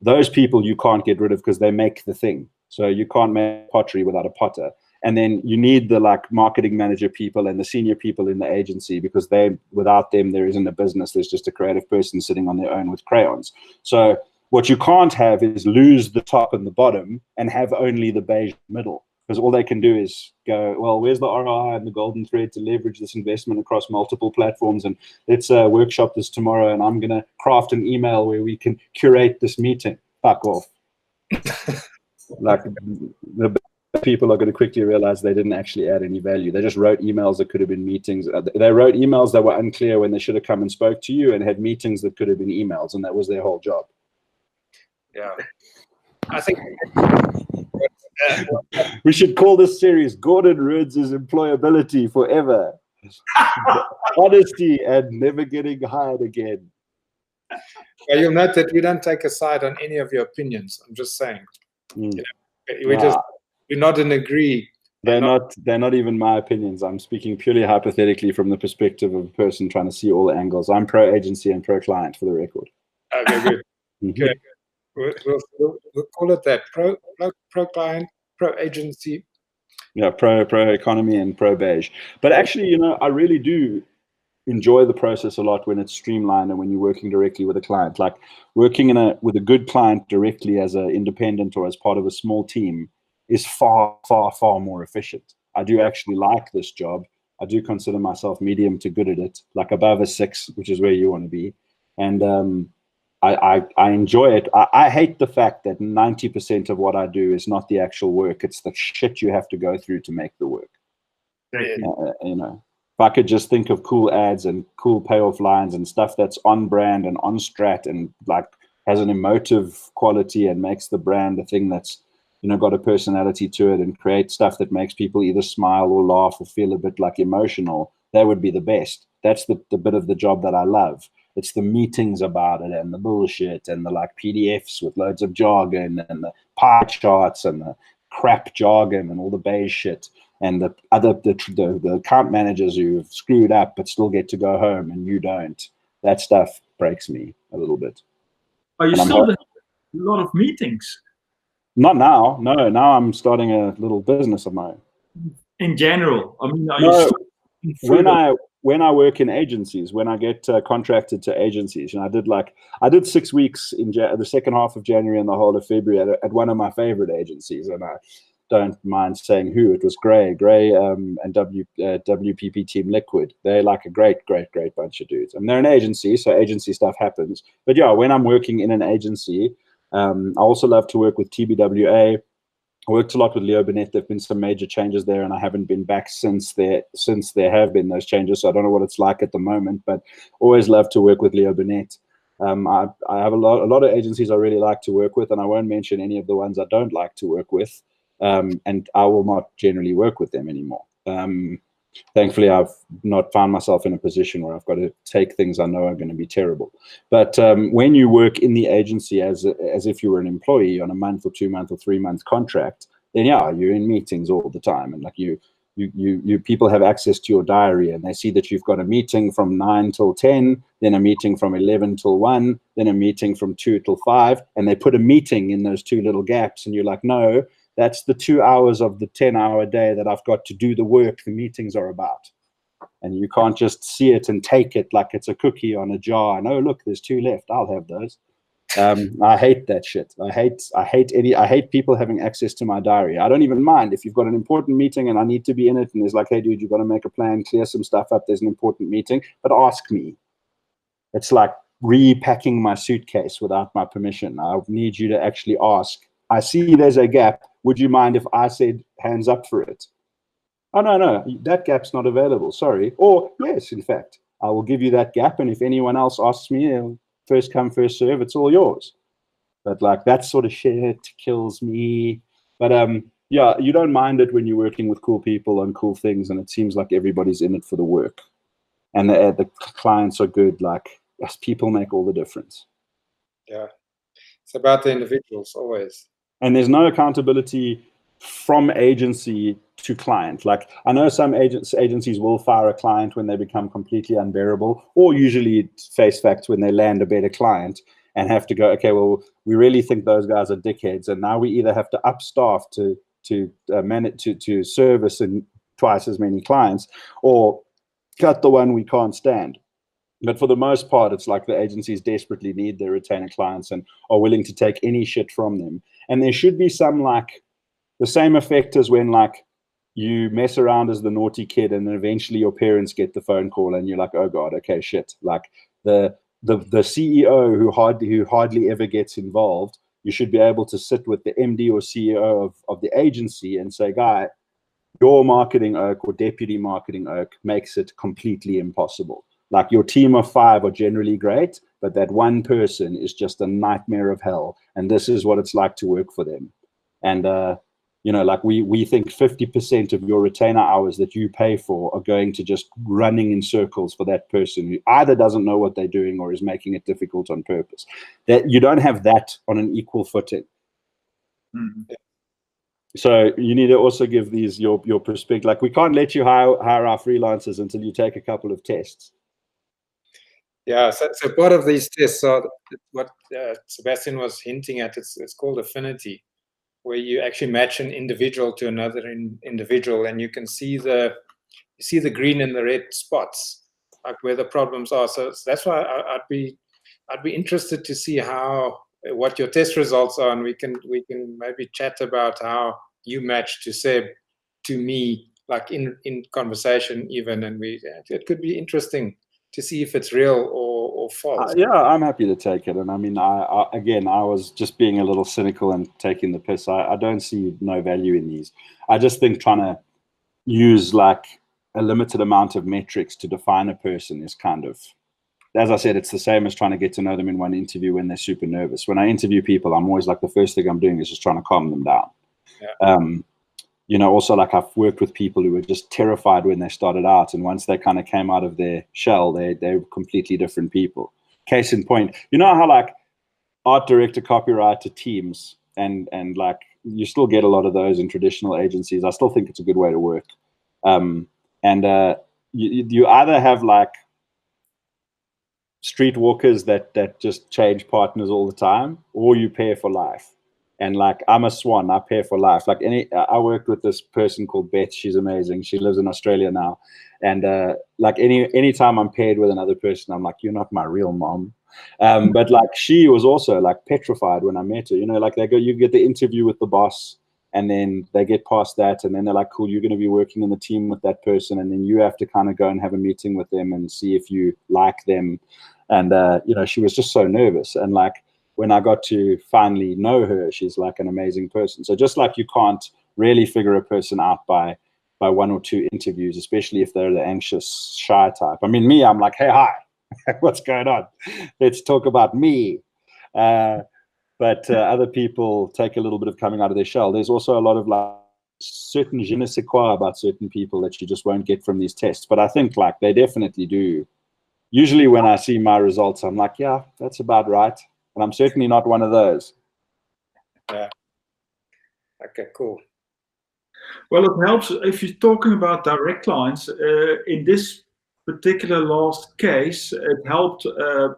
Those people you can't get rid of because they make the thing. So you can't make pottery without a potter. And then you need the like marketing manager people and the senior people in the agency, because without them, there isn't a business. There's just a creative person sitting on their own with crayons. So what you can't have is lose the top and the bottom and have only the beige middle, because all they can do is go, well, where's the ROI and the golden thread to leverage this investment across multiple platforms? And let's workshop this tomorrow. And I'm going to craft an email where we can curate this meeting. Fuck off. Like the people are going to quickly realize they didn't actually add any value. They just wrote emails that could have been meetings. They wrote emails that were unclear when they should have come and spoke to you, and had meetings that could have been emails, and that was their whole job. Yeah. I think we should call this series Gordon Rhodes' Employability Forever. Honesty and never getting hired again. Well, you'll note that we don't take a side on any of your opinions. I'm just saying. We're not in agree. They're not even my opinions. I'm speaking purely hypothetically from the perspective of a person trying to see all angles. I'm pro agency and pro client, for the record. Okay, good. Okay. We'll call it that. Pro client, pro agency. Yeah, pro economy and pro beige. But actually, I really do enjoy the process a lot when it's streamlined and when you're working directly with a client. Like working with a good client directly as an independent or as part of a small team is far, far, far more efficient. I do actually like this job. I do consider myself medium to good at it, like above a 6, which is where you want to be. And I enjoy it. I hate the fact that 90% of what I do is not the actual work. It's the shit you have to go through to make the work. If I could just think of cool ads and cool payoff lines and stuff that's on brand and on strat and like has an emotive quality and makes the brand a thing that's got a personality to it, and create stuff that makes people either smile or laugh or feel a bit like emotional, that would be the best. That's the bit of the job that I love. It's the meetings about it and the bullshit and the like PDFs with loads of jargon and the pie charts and the crap jargon and all the beige shit, and the account managers who've screwed up but still get to go home and you don't. That stuff breaks me a little bit. Are you still doing a lot of meetings? Not now. No, now I'm starting a little business of my own. In general, I mean, when I work in agencies, when I get contracted to agencies, and I did 6 weeks in the second half of January and the whole of February at one of my favorite agencies, and I don't mind saying who. It was Gray and WPP Team Liquid. They're like a great bunch of dudes, and they're an agency, so agency stuff happens. But yeah, when I'm working in an agency, I also love to work with TBWA. I worked a lot with Leo Burnett. There've been some major changes there, and I haven't been back since there have been those changes. So I don't know what it's like at the moment, but always love to work with Leo Burnett. I have a lot of agencies I really like to work with, and I won't mention any of the ones I don't like to work with, and I will not generally work with them anymore. Thankfully, I've not found myself in a position where I've got to take things I know are going to be terrible. But when you work in the agency as if you were an employee on a month or 2 month or 3 month contract, then yeah, you're in meetings all the time, and like you people have access to your diary, and they see that you've got a meeting from 9 till 10, then a meeting from 11 till 1, then a meeting from 2 till 5, and they put a meeting in those two little gaps, and you're like, no. That's the 2 hours of the 10-hour day that I've got to do the work the meetings are about. And you can't just see it and take it like it's a cookie on a jar. And, oh, look, there's 2 left. I'll have those. I hate that shit. I hate people having access to my diary. I don't even mind if you've got an important meeting and I need to be in it. And there's like, hey, dude, you've got to make a plan, clear some stuff up. There's an important meeting. But ask me. It's like repacking my suitcase without my permission. I need you to actually ask. I see there's a gap. Would you mind if I said hands up for it? Oh, no, that gap's not available. Sorry. Or yes, in fact, I will give you that gap. And if anyone else asks me, first come, first serve, it's all yours. But like that sort of shit kills me. But yeah, you don't mind it when you're working with cool people on cool things. And it seems like everybody's in it for the work. And the clients are good. Like, yes, people make all the difference. Yeah. It's about the individuals always. And there's no accountability from agency to client. Like I know some agencies will fire a client when they become completely unbearable, or usually face facts when they land a better client and have to go, okay, well, we really think those guys are dickheads, and now we either have to up staff to manage to service in twice as many clients, or cut the one we can't stand. But for the most part, it's like the agencies desperately need their retainer clients and are willing to take any shit from them. And there should be some like the same effect as when like you mess around as the naughty kid and then eventually your parents get the phone call and you're like, oh God, okay, shit. Like the CEO who hardly ever gets involved, you should be able to sit with the MD or CEO of the agency and say, guy, your marketing oak or deputy marketing oak makes it completely impossible. Like your team of 5 are generally great, but that one person is just a nightmare of hell. And this is what it's like to work for them. And, you know, like we think 50% of your retainer hours that you pay for are going to just running in circles for that person who either doesn't know what they're doing or is making it difficult on purpose. That you don't have that on an equal footing. Mm-hmm. So you need to also give these your perspective. Like we can't let you hire our freelancers until you take a couple of tests. Yeah, so part of these tests are what Sebastian was hinting at. It's called affinity, where you actually match an individual to another individual, and you can see the green and the red spots, like where the problems are. So that's why I'd be interested to see what your test results are, and we can maybe chat about how you match to Seb, to me, like in conversation even, and it could be interesting to see if it's real or false. Yeah, I'm happy to take it. And I mean, I was just being a little cynical and taking the piss. I don't see no value in these. I just think trying to use like a limited amount of metrics to define a person is kind of, as I said, it's the same as trying to get to know them in one interview when they're super nervous. When I interview people, I'm always like, the first thing I'm doing is just trying to calm them down. Yeah. You know, also like I've worked with people who were just terrified when they started out, and once they kind of came out of their shell, they're completely different people. Case in point, you know how like art director, copywriter teams, and like you still get a lot of those in traditional agencies. I still think it's a good way to work. You either have like streetwalkers that just change partners all the time, or you pair for life. And like, I'm a swan, I pay for life. Like I worked with this person called Beth. She's amazing. She lives in Australia now. And like anytime I'm paired with another person, I'm like, you're not my real mom. But like, she was also like petrified when I met her, you know, like you get the interview with the boss, and then they get past that, and then they're like, cool, you're going to be working in the team with that person. And then you have to kind of go and have a meeting with them and see if you like them. And, you know, she was just so nervous. And like, when I got to finally know her, she's like an amazing person. So just like you can't really figure a person out by one or two interviews, especially if they're the anxious, shy type. I mean, me, I'm like, hey, hi, what's going on? Let's talk about me. But other people take a little bit of coming out of their shell. There's also a lot of like certain je ne sais quoi about certain people that you just won't get from these tests. But I think like they definitely do. Usually when I see my results, I'm like, yeah, that's about right. And I'm certainly not one of those. Yeah. Okay, cool. Well, it helps if you're talking about direct clients. In this particular last case, it helped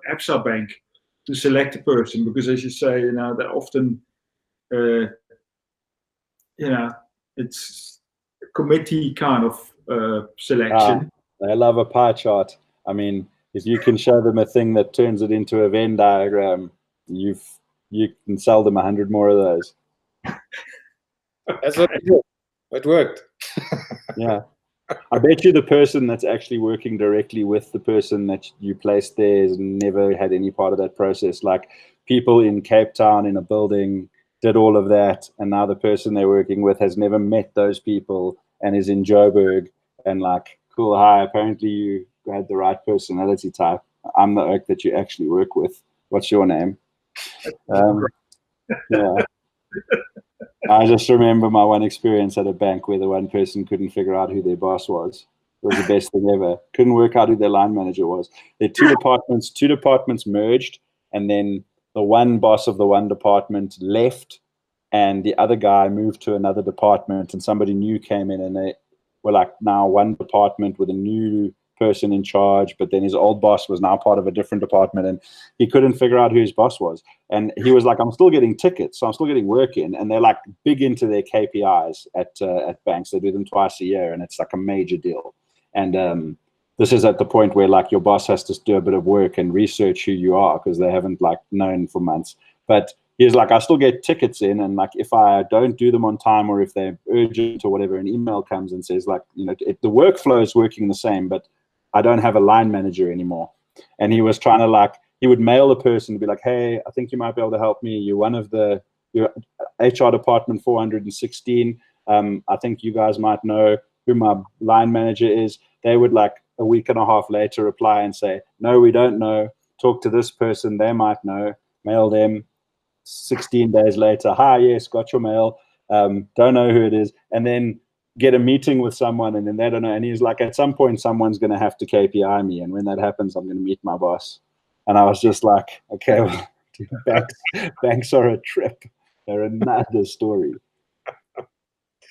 Absa Bank to select a person because, as you say, you know, they're often, you know, it's a committee kind of selection. They love a pie chart. I mean, if you can show them a thing that turns it into a Venn diagram, you can sell them 100 more of those. That's what I did. It worked. Yeah. I bet you the person that's actually working directly with the person that you placed there has never had any part of that process. Like people in Cape Town in a building did all of that, and now the person they're working with has never met those people and is in Joburg and like, cool, hi, apparently you had the right personality type. I'm the oak that you actually work with. What's your name? Yeah. I just remember my one experience at a bank where the one person couldn't figure out who their boss was. It was the best thing ever. Couldn't work out who their line manager was. The two departments merged, and then the one boss of the one department left, and the other guy moved to another department, and somebody new came in, and they were like now one department with a new person in charge, but then his old boss was now part of a different department, and he couldn't figure out who his boss was. And he was like, I'm still getting tickets, so I'm still getting work in. And they're like big into their KPIs at banks. They do them twice a year, and it's like a major deal. And this is at the point where like your boss has to do a bit of work and research who you are because they haven't like known for months. But he's like, I still get tickets in, and like if I don't do them on time or if they're urgent or whatever, an email comes and says like, you know, the workflow is working the same, but I don't have a line manager anymore. And he was trying to like, he would mail a person to be like, hey, I think you might be able to help me. You're one of your HR department 416. I think you guys might know who my line manager is. They would like a week and a half later reply and say, no, we don't know. Talk to this person. They might know. Mail them. 16 days later, hi, yes, got your mail. Don't know who it is. And then get a meeting with someone, and then they don't know. And he's like, at some point, someone's going to have to KPI me. And when that happens, I'm going to meet my boss. And I was just like, okay, well, banks are a trip. They're another story.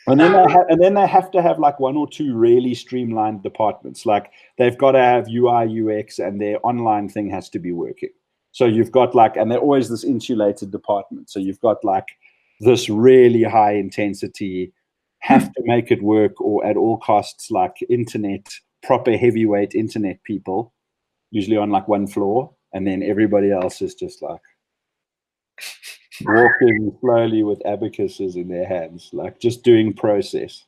And then they have to have like one or two really streamlined departments. Like they've got to have UI, UX, and their online thing has to be working. So you've got like, and they're always this insulated department. So you've got like this really high intensity, have to make it work or at all costs, like internet, proper heavyweight internet people, usually on like one floor. And then everybody else is just like walking slowly with abacuses in their hands, like just doing process.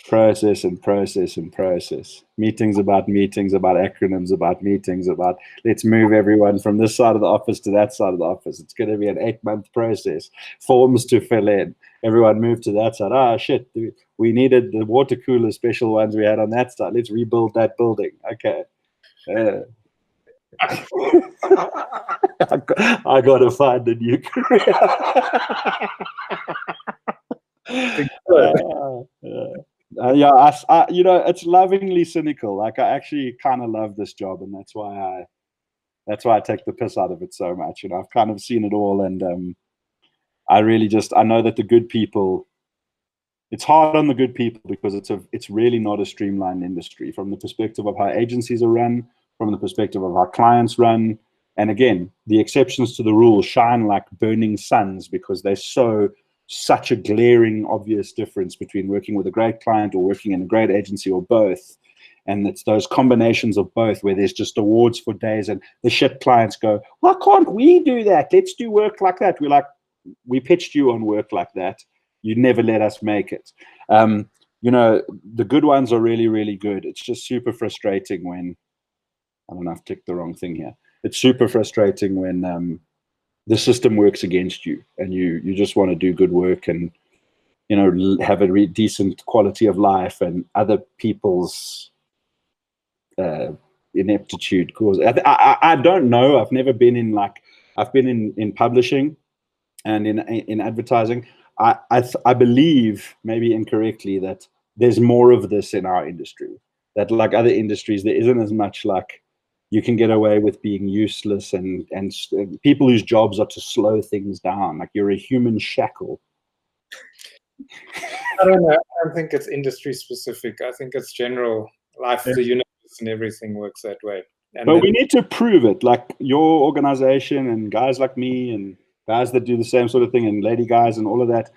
Process and process and process. Meetings about acronyms, about meetings, about let's move everyone from this side of the office to that side of the office. It's going to be an 8-month process. Forms to fill in. Everyone moved to that side. Ah, shit. We needed the water cooler special ones we had on that side. Let's rebuild that building. Okay. I got to find a new career. Yeah, you know, it's lovingly cynical. Like I actually kind of love this job, and that's why I take the piss out of it so much. You know, I've kind of seen it all, and I really I know that the good people. It's hard on the good people because it's really not a streamlined industry from the perspective of how agencies are run, from the perspective of how clients run, And again, the exceptions to the rule shine like burning suns because they're such a glaring, obvious difference between working with a great client or working in a great agency or both. And it's those combinations of both where there's just awards for days and the shit clients go, why can't we do that? Let's do work like that. We're like, we pitched you on work like that. You never let us make it. You know, the good ones are really, really good. It's just super frustrating when, I don't know, I've clicked the wrong thing here. It's super frustrating when the system works against you and you just want to do good work and, you know, have a decent quality of life, and other people's ineptitude cause. I don't know. I've never been in I've been in publishing and in advertising. I believe, maybe incorrectly, that there's more of this in our industry. That like other industries, there isn't as much like you can get away with being useless and people whose jobs are to slow things down. Like you're a human shackle. I don't know. I don't think it's industry specific. I think it's general life. The universe and everything works that way. But we need to prove it. Like your organization and guys like me and guys that do the same sort of thing and lady guys and all of that.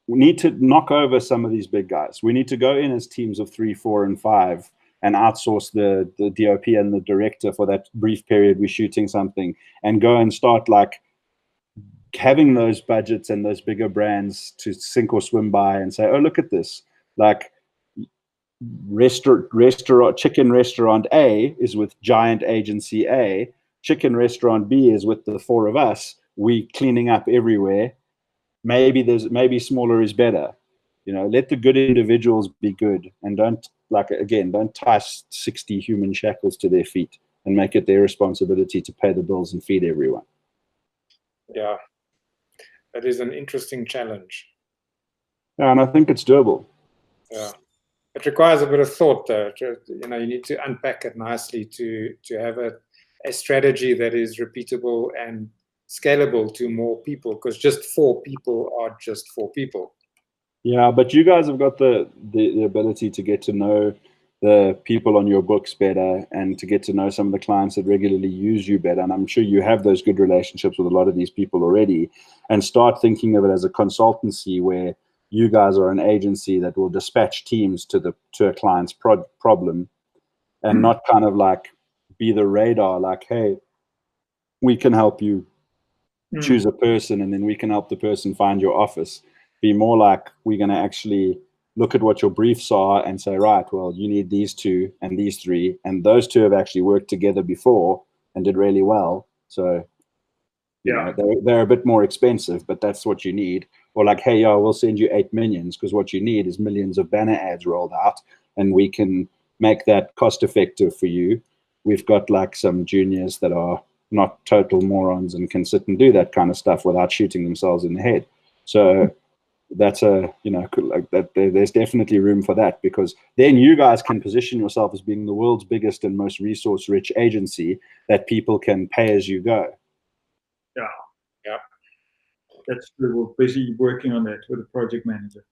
We need to knock over some of these big guys. We need to go in as teams of 3, 4, and 5 and outsource the DOP and the director for that brief period we're shooting something, and go and start like having those budgets and those bigger brands to sink or swim by and say, oh, look at this. Like chicken restaurant A is with giant agency A. Chicken restaurant B is with the 4 of us. We cleaning up everywhere. Maybe smaller is better. You know, let the good individuals be good, and don't tie 60 human shackles to their feet and make it their responsibility to pay the bills and feed everyone. Yeah, that is an interesting challenge. Yeah, and I think it's doable. Yeah, it requires a bit of thought, though. You know, you need to unpack it nicely to have a strategy that is repeatable and scalable to more people, because just 4 people are just 4 people. Yeah, but you guys have got the ability to get to know the people on your books better and to get to know some of the clients that regularly use you better. And I'm sure you have those good relationships with a lot of these people already, and start thinking of it as a consultancy where you guys are an agency that will dispatch teams to a client's problem, and not kind of like be the radar, like, hey, we can help you choose a person and then we can help the person find your office. Be more like, we're going to actually look at what your briefs are and say, right, well, you need these 2 and these 3, and those 2 have actually worked together before and did really well. So you know, they're a bit more expensive, but that's what you need. Or like, hey, we'll send you 8 minions, because what you need is millions of banner ads rolled out, and we can make that cost effective for you. We've got like some juniors that are not total morons and can sit and do that kind of stuff without shooting themselves in the head. So that's there's definitely room for that, because then you guys can position yourself as being the world's biggest and most resource rich agency that people can pay as you go. Yeah. That's true. We're busy working on that with a project manager.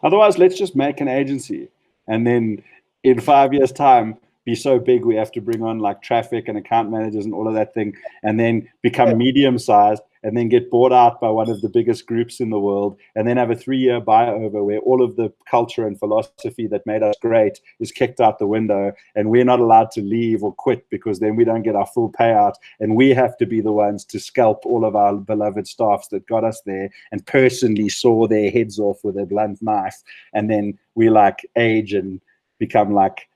Otherwise, let's just make an agency, and then in 5 years' time, be so big we have to bring on like traffic and account managers and all of that thing, and then become medium-sized, and then get bought out by one of the biggest groups in the world, and then have a 3-year buyover where all of the culture and philosophy that made us great is kicked out the window, and we're not allowed to leave or quit, because then we don't get our full payout, and we have to be the ones to scalp all of our beloved staffs that got us there and personally saw their heads off with a blunt knife, and then we like age and become like,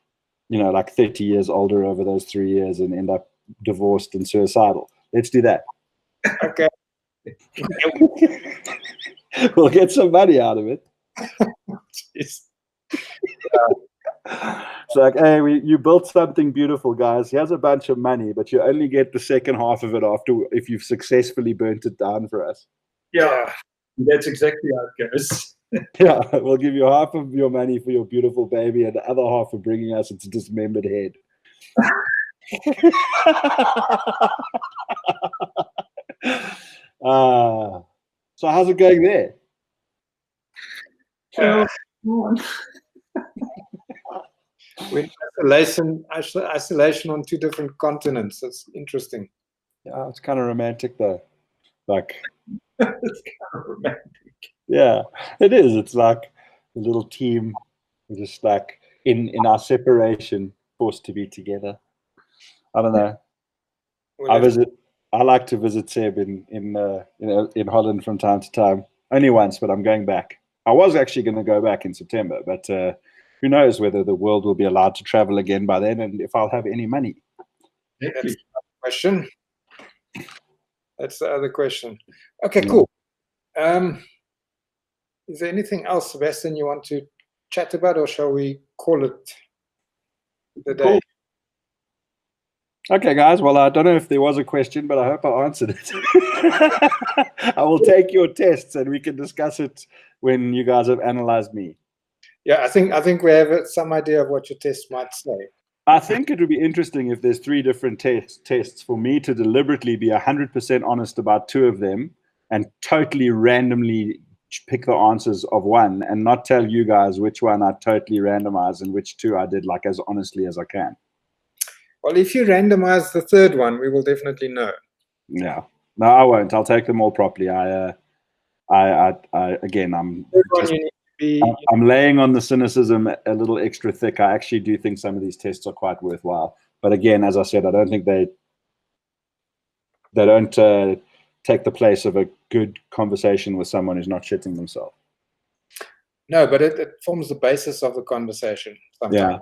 you know, like 30 years older over those 3 years and end up divorced and suicidal. Let's do that. Okay. We'll get some money out of it. It's like, hey, you built something beautiful, guys. Here's a bunch of money, but you only get the second half of it after, if you've successfully burnt it down for us. Yeah, that's exactly how it goes. Yeah, we'll give you half of your money for your beautiful baby and the other half for bringing us its dismembered head. So how's it going there? We're in isolation on 2 different continents. That's interesting. Yeah, it's kind of romantic though. Like, It's kind of romantic. yeah, it is. It's like a little team, we're just like in our separation, forced to be together. I don't know. I like to visit Seb in Holland from time to time. Only once, but I'm going back. I was actually going to go back in September, but who knows whether the world will be allowed to travel again by then, and if I'll have any money. That's the question. That's the other question. Okay, cool. Is there anything else, Sebastian, you want to chat about, or shall we call it the day? Cool. Okay, guys. Well, I don't know if there was a question, but I hope I answered it. I will take your tests, and we can discuss it when you guys have analyzed me. Yeah, I think we have some idea of what your test might say. I think it would be interesting if there's 3 different tests for me to deliberately be 100% honest about 2 of them and totally randomly pick the answers of one and not tell you guys which one I totally randomized and which 2 I did like as honestly as I can. Well, if you randomize the 3rd one, we will definitely know. Yeah. No, I won't. I'll take them all properly. Again, I'm laying on the cynicism a little extra thick. I actually do think some of these tests are quite worthwhile. But again, as I said, I don't think they don't take the place of a good conversation with someone who's not shitting themselves. No, but it forms the basis of the conversation sometimes.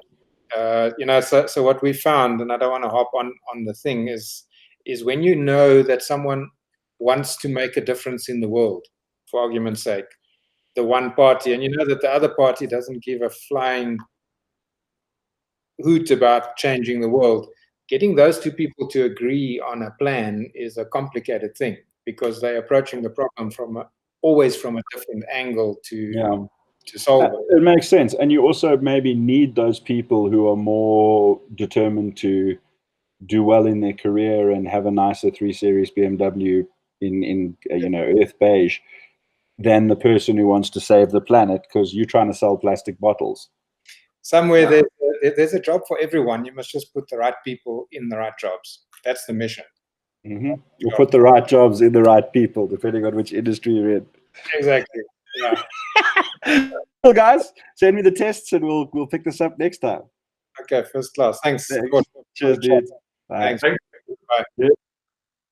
Yeah. So what we found, and I don't want to hop on the thing, is when you know that someone wants to make a difference in the world, for argument's sake, the one party, and you know that the other party doesn't give a flying hoot about changing the world, getting those 2 people to agree on a plan is a complicated thing because they're approaching the problem always from a different angle to solve it. It makes sense. And you also maybe need those people who are more determined to do well in their career and have a nicer 3 Series BMW in earth beige than the person who wants to save the planet because you're trying to sell plastic bottles. Somewhere there's a job for everyone. You must just put the right people in the right jobs. That's the mission. Mm-hmm. You put the right jobs in the right people, depending on which industry you're in. Exactly. Yeah. Well, guys, send me the tests and we'll pick this up next time. Okay, first class. Thanks. Cheers, dude. Thanks. Bye. Bye.